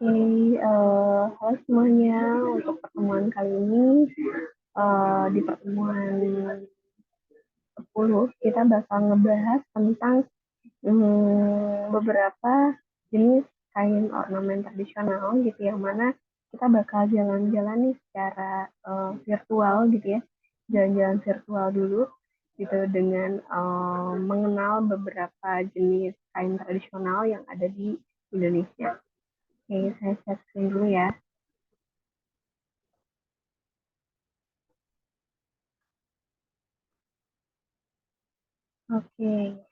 Oke, halo semuanya. Untuk pertemuan kali ini, di pertemuan 10 kita bakal ngebahas tentang beberapa jenis kain ornamen tradisional gitu, yang mana kita bakal jalan-jalan nih secara virtual gitu ya, jalan-jalan virtual dulu gitu dengan mengenal beberapa jenis kain tradisional yang ada di Indonesia. Oke, saya share screen dulu ya. Oke.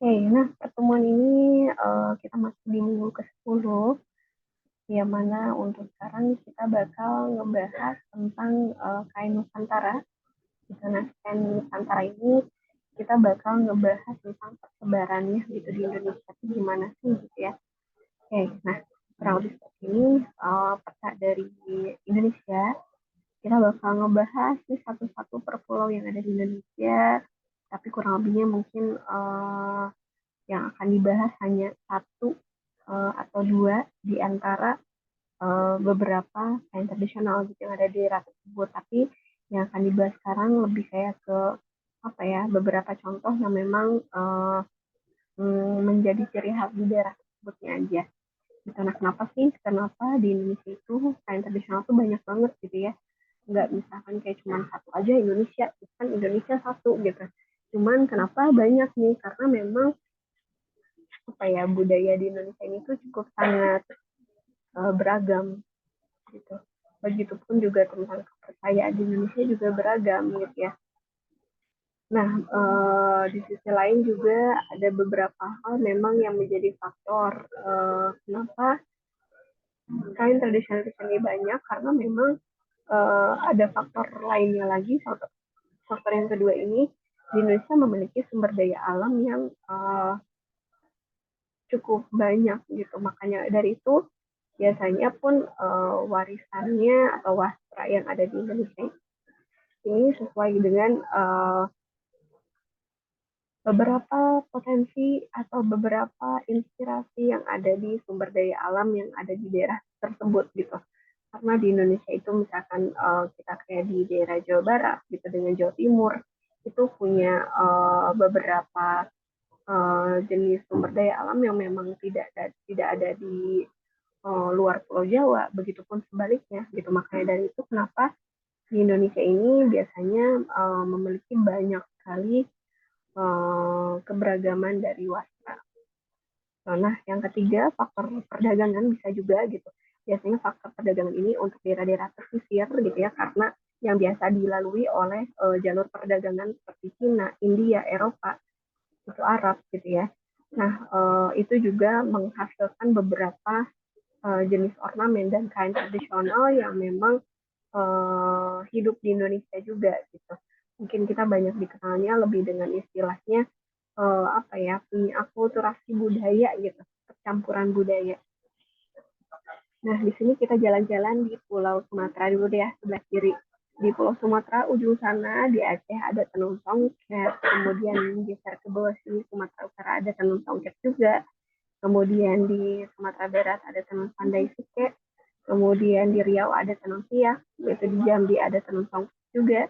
Oke, nah pertemuan ini kita masih di minggu ke-10, yang mana untuk sekarang kita bakal ngebahas tentang kain Nusantara. Gitu. Nah, kain Nusantara ini kita bakal ngebahas tentang persebarannya gitu di Indonesia itu gimana sih gitu ya. Oke, nah kurang lebih seperti ini peta dari Indonesia. Kita bakal ngebahas nih satu-satu per pulau yang ada di Indonesia, tapi kurang lebihnya mungkin yang akan dibahas hanya satu atau dua di antara beberapa kain tradisional gitu yang ada di daerah tersebut. Tapi yang akan dibahas sekarang lebih kayak ke apa ya, beberapa contoh yang memang menjadi ciri khas di daerah tersebutnya aja. Gitu. Nah, kenapa di Indonesia itu kain tradisional tuh banyak banget gitu ya. Nggak misalkan kayak cuma satu aja Indonesia, kan Indonesia satu gitu. Cuman kenapa banyak nih? Karena memang apa ya, budaya di Indonesia ini tuh cukup sangat beragam gitu. Begitupun juga tentang kepercayaan di Indonesia juga beragam gitu ya. Nah, di sisi lain juga ada beberapa hal memang yang menjadi faktor kenapa kain tradisional di sini banyak, karena memang ada faktor lainnya lagi. Faktor yang kedua ini, di Indonesia memiliki sumber daya alam yang cukup banyak gitu. Makanya dari itu biasanya pun warisannya atau wastra yang ada di Indonesia ini sesuai dengan beberapa potensi atau beberapa inspirasi yang ada di sumber daya alam yang ada di daerah tersebut gitu. Karena di Indonesia itu misalkan kita kayak di daerah Jawa Barat gitu dengan Jawa Timur itu punya beberapa jenis sumber daya alam yang memang tidak ada di luar Pulau Jawa, begitupun sebaliknya gitu. Makanya dari itu kenapa di Indonesia ini biasanya memiliki banyak sekali keberagaman dari wastra. Nah, yang ketiga faktor perdagangan bisa juga gitu. Biasanya faktor perdagangan ini untuk daerah-daerah pesisir gitu ya, karena yang biasa dilalui oleh jalur perdagangan seperti Cina, India, Eropa, itu Arab gitu ya. Nah, itu juga menghasilkan beberapa jenis ornamen dan kain tradisional yang memang hidup di Indonesia juga gitu. Mungkin kita banyak dikenalnya lebih dengan istilahnya apa ya, punya akulturasi budaya gitu, percampuran budaya. Nah, di sini kita jalan-jalan di Pulau Sumatera dulu deh ya, sebelah kiri. Di Pulau Sumatera ujung sana di Aceh ada Tenun Songket, kemudian geser ke bawah sini Sumatera Utara ada Tenun Songket juga, kemudian di Sumatera Barat ada Tenun Pandai Sike, kemudian di Riau ada Tenun Siak, yaitu di Jambi ada Tenun Songket juga,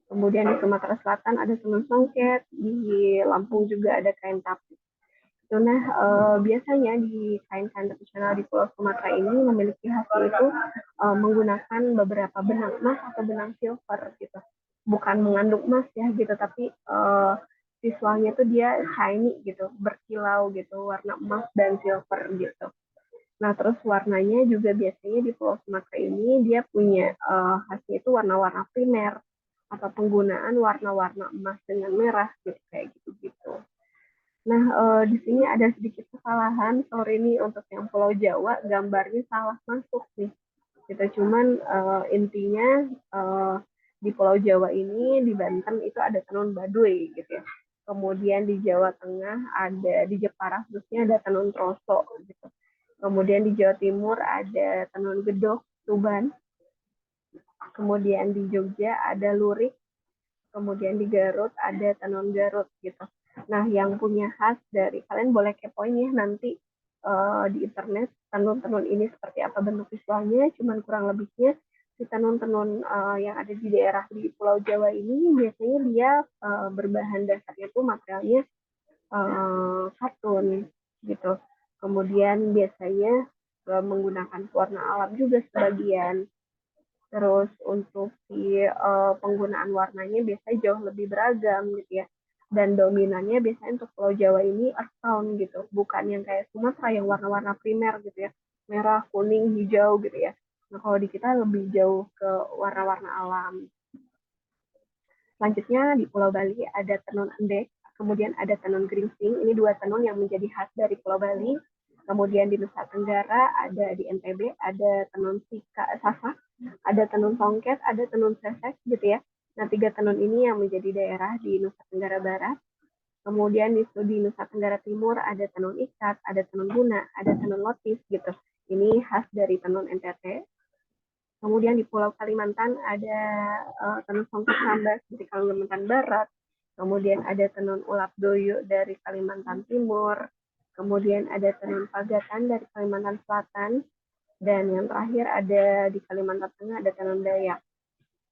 kemudian di Sumatera Selatan ada Tenun Songket, di Lampung juga ada kain tapi. Nah, biasanya di kain-kain tradisional di Pulau Sumatera ini memiliki hasil itu menggunakan beberapa benang emas atau benang silver gitu. Bukan mengandung emas ya gitu, tapi visualnya tuh dia shiny gitu, berkilau gitu, warna emas dan silver gitu. Nah, terus warnanya juga biasanya di Pulau Sumatera ini dia punya hasil itu warna-warna primer atau penggunaan warna-warna emas dengan merah gitu, kayak gitu-gitu. Nah, di sini ada sedikit kesalahan. Sorry nih untuk yang Pulau Jawa, gambarnya salah masuk nih. Kita cuman intinya di Pulau Jawa ini, di Banten itu ada tenun Baduy gitu ya. Kemudian di Jawa Tengah ada, di Jepara khususnya ada tenun Troso gitu. Kemudian di Jawa Timur ada tenun Gedok, Tuban. Kemudian di Jogja ada lurik. Kemudian di Garut ada tenun Garut gitu. Nah, yang punya khas dari kalian boleh kepoin ya nanti di internet tenun-tenun ini seperti apa bentuk visualnya. Cuman kurang lebihnya si tenun-tenun yang ada di daerah di Pulau Jawa ini biasanya dia berbahan dasarnya tuh materialnya katun gitu. Kemudian biasanya menggunakan warna alam juga sebagian. Terus untuk si penggunaan warnanya biasanya jauh lebih beragam gitu ya. Dan dominannya biasanya untuk Pulau Jawa ini earth tone gitu, bukan yang kayak Sumatera yang warna-warna primer gitu ya, merah, kuning, hijau gitu ya. Nah kalau di kita lebih jauh ke warna-warna alam. Selanjutnya di Pulau Bali ada tenun endek, kemudian ada tenun geringsing. Ini dua tenun yang menjadi khas dari Pulau Bali. Kemudian di Nusa Tenggara ada di NTB ada tenun sasak, ada tenun songket, ada tenun sesek gitu ya. Nah tiga tenun ini yang menjadi daerah di Nusa Tenggara Barat. Kemudian di Nusa Tenggara Timur ada tenun ikat, ada tenun guna, ada tenun lotis gitu. Ini khas dari tenun NTT. Kemudian di Pulau Kalimantan ada tenun songket sambas dari Kalimantan Barat. Kemudian ada tenun ulap doyo dari Kalimantan Timur. Kemudian ada tenun pagatan dari Kalimantan Selatan. Dan yang terakhir ada di Kalimantan Tengah ada tenun Dayak.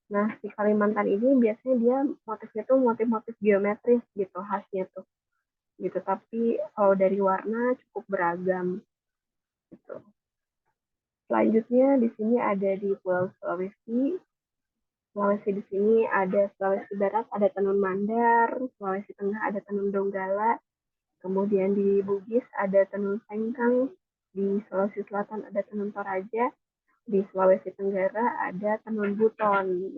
Nah, di Kalimantan ini biasanya dia motifnya tuh motif-motif geometris gitu, khasnya tuh. Gitu, tapi kalau dari warna cukup beragam gitu. Selanjutnya di sini ada di Pulau Sulawesi. Sulawesi di sini ada Sulawesi Barat, ada tenun Mandar, Sulawesi Tengah ada tenun Donggala, kemudian di Bugis ada tenun Sengkang, di Sulawesi Selatan ada tenun Toraja, di Sulawesi Tenggara ada tenun Buton.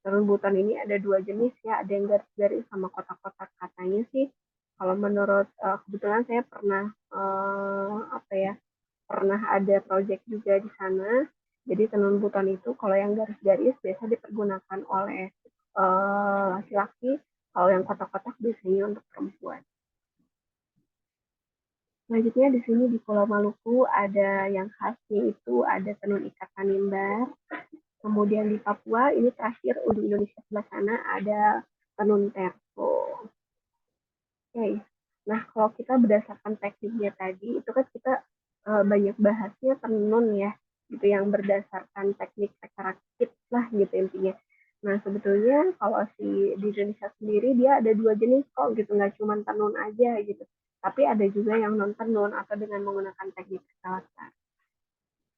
Tenun Buton ini ada dua jenis ya, ada yang garis-garis sama kotak-kotak. Katanya sih, kalau menurut kebetulan saya pernah apa ya, pernah ada project juga di sana. Jadi tenun buton itu kalau yang garis-garis biasa dipergunakan oleh laki-laki, kalau yang kotak-kotak biasanya untuk perempuan. Selanjutnya di sini di Pulau Maluku ada yang khasnya itu ada tenun ikat tanimbar. Kemudian di Papua ini terakhir di Indonesia sebelah sana ada tenun terko. Oke. Nah, kalau kita berdasarkan tekniknya tadi, itu kan kita banyak bahasnya tenun ya, gitu yang berdasarkan teknik secara kit lah gitu intinya. Nah, sebetulnya kalau di Indonesia sendiri dia ada dua jenis kok gitu, nggak cuma tenun aja gitu. Tapi ada juga yang non tenun atau dengan menggunakan teknik kekerasan.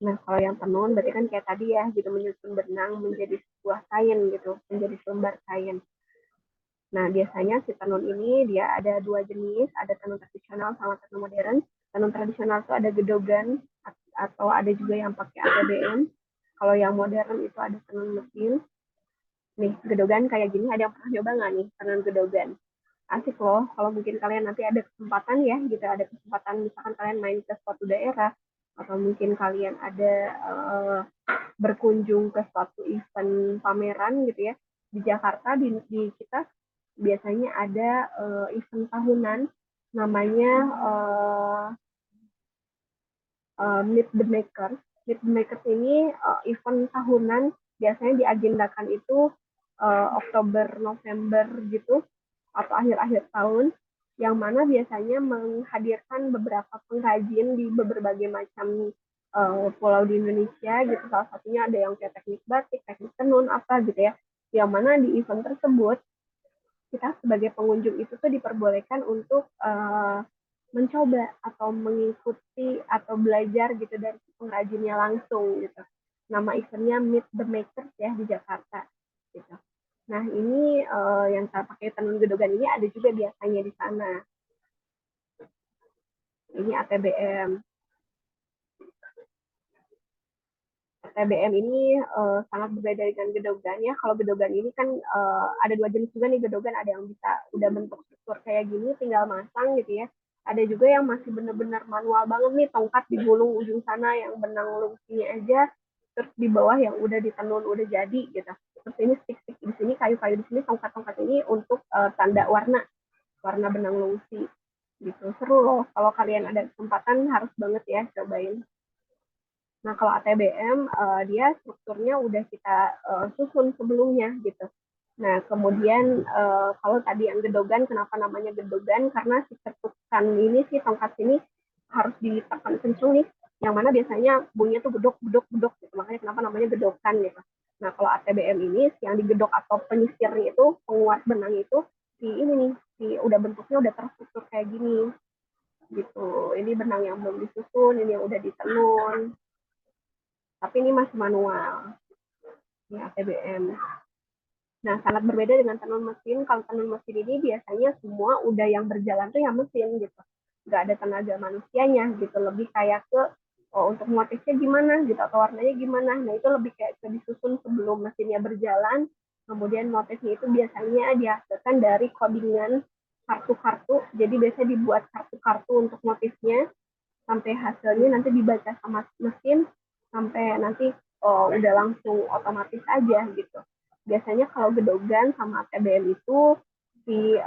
Nah, kalau yang tenun berarti kan kayak tadi ya, gitu menyusun benang menjadi sebuah kain gitu, menjadi selembar kain. Nah, biasanya si tenun ini dia ada dua jenis, ada tenun tradisional sama tenun modern. Tenun tradisional itu ada gedogan atau ada juga yang pakai ATBM. Kalau yang modern itu ada tenun mesin. Nih, gedogan kayak gini, ada yang pernah nyoba nggak nih tenun gedogan? Asik loh, kalau mungkin kalian nanti ada kesempatan ya, gitu, ada kesempatan misalkan kalian main ke suatu daerah, atau mungkin kalian ada berkunjung ke suatu event pameran gitu ya, di Jakarta, di kita biasanya ada event tahunan namanya Meet the Makers. Meet the Makers ini event tahunan biasanya diagendakan itu Oktober November gitu atau akhir-akhir tahun yang mana biasanya menghadirkan beberapa pengrajin di berbagai macam pulau di Indonesia gitu. Salah satunya ada yang kayak teknik batik, teknik tenun apa gitu ya. Yang mana di event tersebut kita sebagai pengunjung itu tuh diperbolehkan untuk mencoba atau mengikuti atau belajar gitu dari pengrajinnya langsung gitu. Nama eventnya Meet the Makers ya di Jakarta gitu. Nah ini yang saya pakai tenun gedogan ini ada juga biasanya di sana. Ini ATBM. TBM ini sangat berbeda dengan gedogan ya. Kalau gedogan ini kan ada dua jenis juga nih gedogan. Ada yang bisa udah bentuk struktur kayak gini, tinggal masang gitu ya. Ada juga yang masih benar-benar manual banget nih, tongkat digulung ujung sana yang benang lungsinya aja, terus di bawah yang udah ditenun udah jadi gitu. Terus ini stick-stick di sini, kayu-kayu di sini, tongkat-tongkat ini untuk tanda warna benang lungsi gitu. Seru loh, kalau kalian ada kesempatan harus banget ya cobain. Nah, kalau ATBM dia strukturnya udah kita susun sebelumnya gitu. Nah, kemudian kalau tadi yang gedogan, kenapa namanya gedogan? Karena si ketukan ini, si tongkat ini harus ditekan kenceng nih, yang mana biasanya bunyinya tuh gedok, gedok, gedok, gitu. Makanya kenapa namanya gedokan gitu. Nah, kalau ATBM ini, yang digedok atau penyisirnya itu, penguat benang itu, si ini nih, si udah bentuknya udah terstruktur kayak gini, gitu. Ini benang yang belum disusun, ini yang udah ditenun, tapi ini masih manual, ini ATBM. Nah, sangat berbeda dengan tenun mesin. Kalau tenun mesin ini biasanya semua udah yang berjalan tuh yang mesin gitu. Nggak ada tenaga manusianya gitu. Lebih kayak ke oh, untuk motifnya gimana gitu atau warnanya gimana. Nah, itu lebih kayak ke disusun sebelum mesinnya berjalan. Kemudian motifnya itu biasanya dihasilkan dari codingan kartu-kartu. Jadi biasanya dibuat kartu-kartu untuk motifnya sampai hasilnya nanti dibaca sama mesin sampai nanti udah langsung otomatis aja gitu. Biasanya kalau gedogan sama TBM itu si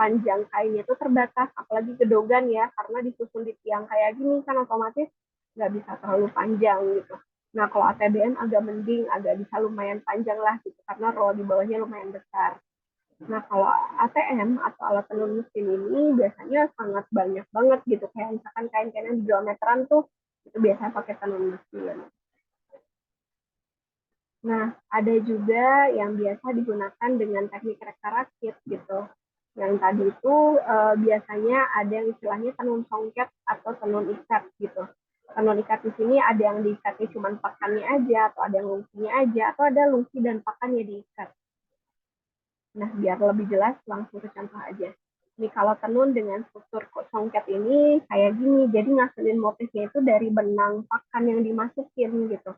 panjang kainnya itu terbatas, apalagi gedogan ya, karena disusun di tiang kayak gini kan otomatis nggak bisa terlalu panjang gitu. Nah kalau ATBM agak mending, agak bisa lumayan panjang lah gitu, karena roll di bawahnya lumayan besar. Nah, kalau ATM atau alat tenun mesin ini biasanya sangat banyak banget gitu. Kayak misalkan kain-kain yang dijual meteran tuh, itu biasanya pakai tenun mesin. Nah, ada juga yang biasa digunakan dengan teknik reka rakit gitu. Yang tadi itu biasanya ada yang istilahnya tenun songket atau tenun ikat gitu. Tenun ikat di sini ada yang diikatnya cuma pakannya aja, atau ada yang lungsinya aja, atau ada lungsi dan pakannya diikat. Nah, biar lebih jelas, langsung ke contoh aja. Ini kalau tenun dengan struktur songket ini kayak gini, jadi ngasilin motifnya itu dari benang pakan yang dimasukin gitu.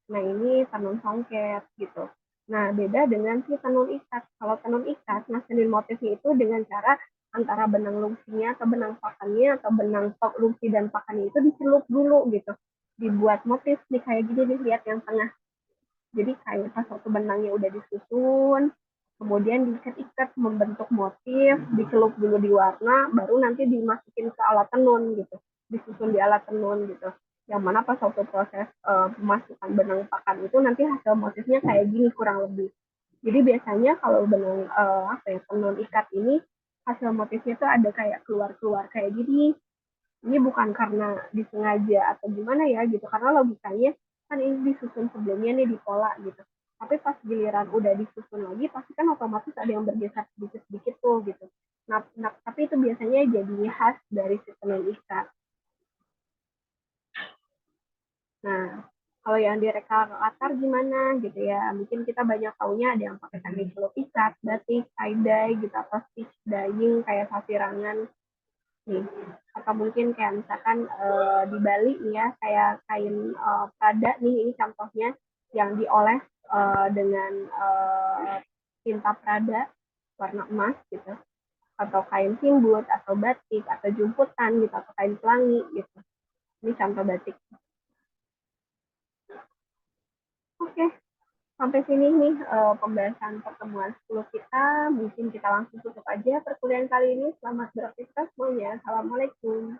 Nah, ini tenun songket gitu. Nah, beda dengan si tenun ikat. Kalau tenun ikat, ngasilin motifnya itu dengan cara antara benang lungsinya atau benang pakannya atau benang lungsi dan pakannya itu dicelup dulu gitu. Dibuat motif nih kayak gini nih, lihat yang tengah. Jadi kayak pas satu benangnya udah disusun, kemudian diikat-ikat membentuk motif, dicelup dulu di warna, baru nanti dimasukin ke alat tenun gitu, disusun di alat tenun gitu. Yang mana pas waktu proses pemasukan benang pakan itu nanti hasil motifnya kayak gini kurang lebih. Jadi biasanya kalau benang apa ya tenun ikat ini hasil motifnya tuh ada kayak keluar-keluar kayak gini, ini bukan karena disengaja atau gimana ya gitu, karena logikanya kan ini disusun sebelumnya nih di pola gitu, tapi pas giliran udah disusun lagi pasti kan otomatis ada yang bergeser sedikit-sedikit tuh gitu. Nah, tapi itu biasanya jadi khas dari sistem ikat. Nah, kalau yang direka latar gimana gitu ya, mungkin kita banyak taunya ada yang pakai teknik celup ikat, batik, tie-dye gitu, atau stitch dyeing kayak sapirangan nih, atau mungkin kayak misalkan di Bali nih ya kayak kain Prada nih, ini contohnya yang dioles dengan tinta Prada warna emas gitu, atau kain simbut atau batik atau jumputan gitu atau kain pelangi gitu, ini contoh batik. Oke, sampai sini nih pembahasan pertemuan 10 kita, mungkin kita langsung tutup aja perkuliahan kali ini. Selamat beraktivitas semuanya. Assalamualaikum.